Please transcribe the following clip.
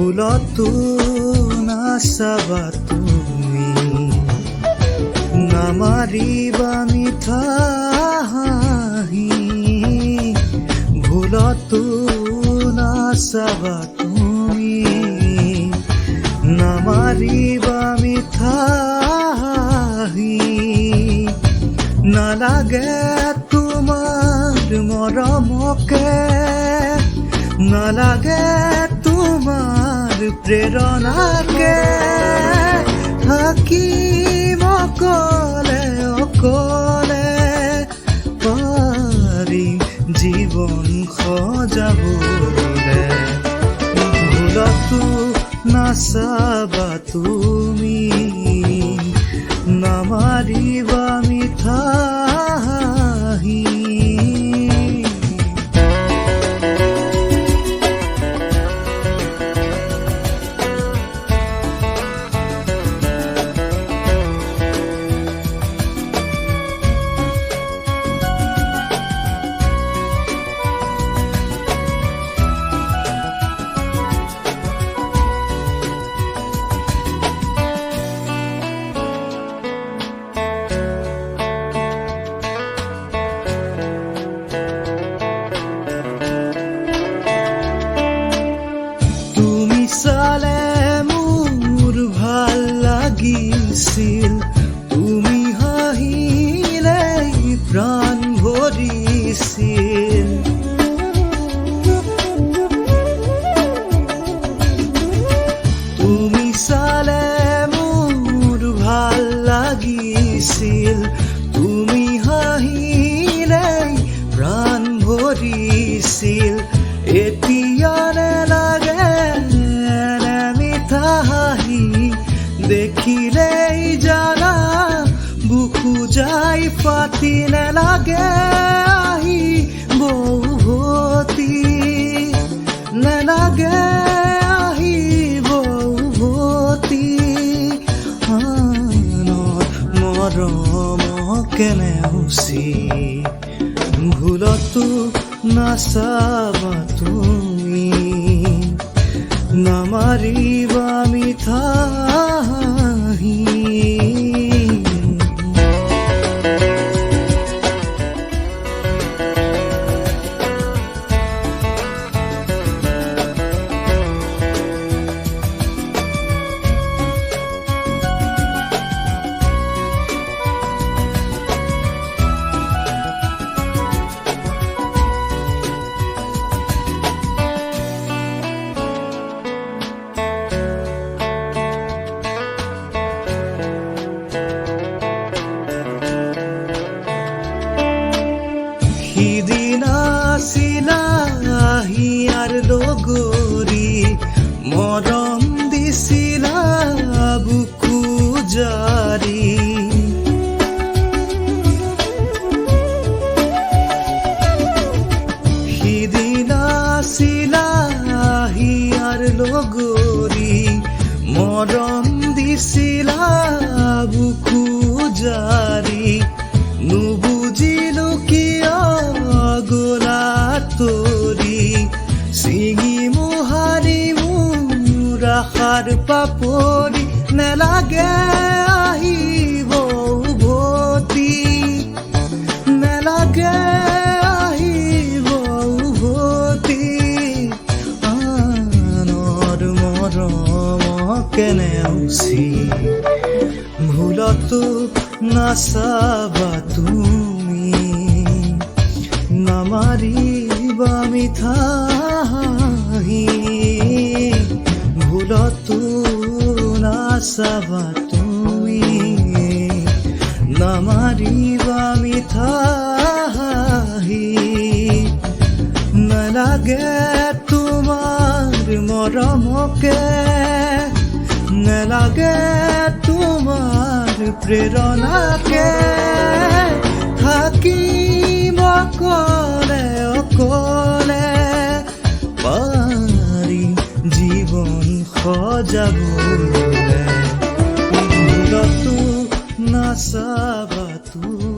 ভুলতো নাচাবা তুমি, নামাৰিবা মিঠা হাঁহি। ভুলতো নাচাবা তুমি, নামাৰিবা মিঠা হাঁহি। নালাগে তোমাৰ মৰমকে, নালাগে তোমাৰ প্ৰেৰণাকে, থাকিম অকলে অকলে, পাৰিম জীৱন সজাবলে। ভুলতো নাচাবা তুমি, নামাৰিবা মিঠা হাঁহি। চালে মোৰ ভাল লাগিছিল, তুমি হাঁহিলে প্ৰাণ ভৰিছিল। তুমি চালে মোৰ ভাল লাগিছিল, তুমি হাঁহিলে প্ৰাণ ভৰিছিল। এতিয়া নেলাগে দেখিলেই জানা বুকু যাই ফাটি, নেলাগে আহি বৌভতি, নেলাগে আহি বৌভতি। মৰম কেনেউচি, ভুলতো নাচাবা তুমি, নামাৰিবা মিঠা হাঁহি। সিদিনা আছিলা হিয়াৰ লগৰী, মৰম দিছিলা বুকু জাৰি। সিদিনা আছিলা হিয়াৰ লগৰী, মৰম দিছিলা বুকু জাৰি। নুবুজিলো কিয় গলা তৰি, চিঙি মোহাৰি মোৰ আশাৰ পাপৰি। নেলাগে আহিব উভতি, নেলাগে আহিব উভতি। আনৰ মৰম কেনেউচি, ভুলতো নাচাবা তুমি, নামাৰিবা মিঠা হাঁহি। ভুলতো নাচাবা তুমি, নামাৰিবা মিঠা হাঁহি। নেলাগে তোমাৰ মৰমকে, নেলাগে তোমাৰ প্ৰেৰণাকে, থাকিম অকলে অকলে, পাৰিম জীৱন সজাবলে। ভুলতো নাচাবা তুমি।